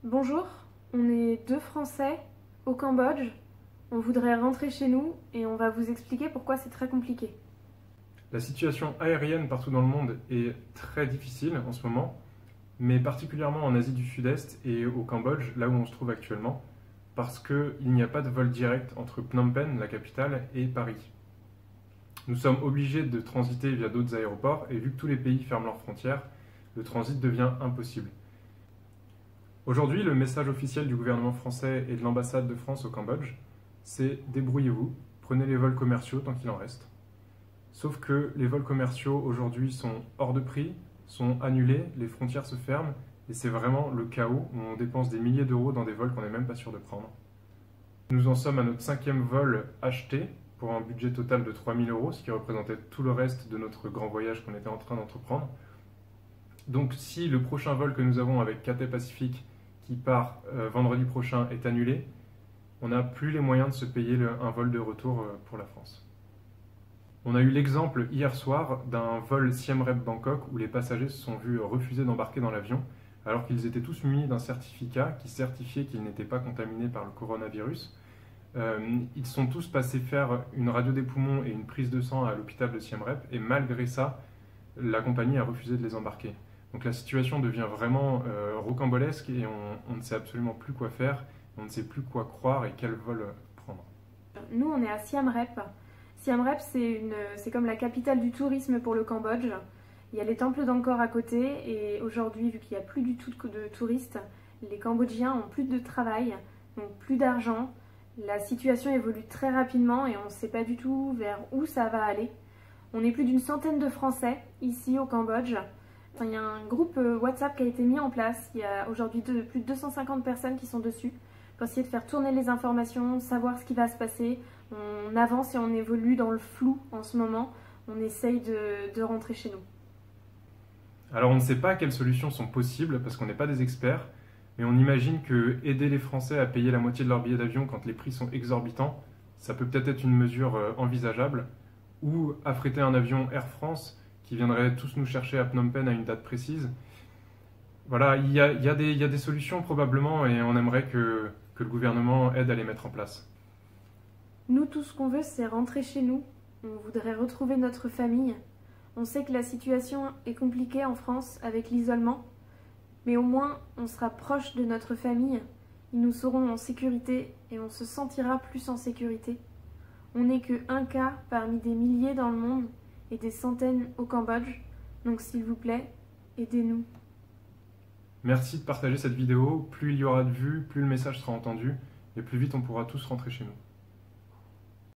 Bonjour, on est deux Français au Cambodge. On voudrait rentrer chez nous et on va vous expliquer pourquoi c'est très compliqué. La situation aérienne partout dans le monde est très difficile en ce moment, mais particulièrement en Asie du Sud-Est et au Cambodge, là où on se trouve actuellement, parce qu'il n'y a pas de vol direct entre Phnom Penh, la capitale, et Paris. Nous sommes obligés de transiter via d'autres aéroports et vu que tous les pays ferment leurs frontières, le transit devient impossible. Aujourd'hui, le message officiel du gouvernement français et de l'ambassade de France au Cambodge, c'est débrouillez-vous, prenez les vols commerciaux tant qu'il en reste. Sauf que les vols commerciaux aujourd'hui sont hors de prix, sont annulés, les frontières se ferment et c'est vraiment le chaos où on dépense des milliers d'euros dans des vols qu'on n'est même pas sûr de prendre. Nous en sommes à notre 5e vol acheté pour un budget total de 3 000 euros, ce qui représentait tout le reste de notre grand voyage qu'on était en train d'entreprendre. Donc si le prochain vol que nous avons avec Cathay Pacific qui part vendredi prochain est annulé, on n'a plus les moyens de se payer un vol de retour pour la France. On a eu l'exemple hier soir d'un vol Siem Reap Bangkok où les passagers se sont vus refuser d'embarquer dans l'avion alors qu'ils étaient tous munis d'un certificat qui certifiait qu'ils n'étaient pas contaminés par le coronavirus. Ils sont tous passés faire une radio des poumons et une prise de sang à l'hôpital de Siem Reap et malgré ça, la compagnie a refusé de les embarquer. Donc la situation devient vraiment rocambolesque et on ne sait absolument plus quoi faire, on ne sait plus quoi croire et quel vol prendre. Nous, on est à Siem Reap. Siem Reap, c'est comme la capitale du tourisme pour le Cambodge. Il y a les temples d'Angkor à côté et aujourd'hui, vu qu'il n'y a plus du tout de touristes, les Cambodgiens ont plus de travail, donc plus d'argent. La situation évolue très rapidement et on ne sait pas du tout vers où ça va aller. On est plus d'une centaine de Français ici au Cambodge. Il y a un groupe WhatsApp qui a été mis en place. Il y a aujourd'hui plus de 250 personnes qui sont dessus pour essayer de faire tourner les informations, savoir ce qui va se passer. On avance et on évolue dans le flou en ce moment. On essaye de rentrer chez nous. Alors on ne sait pas quelles solutions sont possibles parce qu'on n'est pas des experts, mais on imagine que aider les Français à payer la moitié de leur billet d'avion quand les prix sont exorbitants, ça peut peut-être être une mesure envisageable, ou affréter un avion Air France qui viendrait tous nous chercher à Phnom Penh à une date précise. Voilà, il y a des solutions probablement et on aimerait que le gouvernement aide à les mettre en place. Nous, tout ce qu'on veut, c'est rentrer chez nous. On voudrait retrouver notre famille. On sait que la situation est compliquée en France avec l'isolement, mais au moins on sera proche de notre famille. Ils nous seront en sécurité et on se sentira plus en sécurité. On n'est que un cas parmi des milliers dans le monde et des centaines au Cambodge. Donc s'il vous plaît, aidez-nous. Merci de partager cette vidéo. Plus il y aura de vues, plus le message sera entendu et plus vite on pourra tous rentrer chez nous.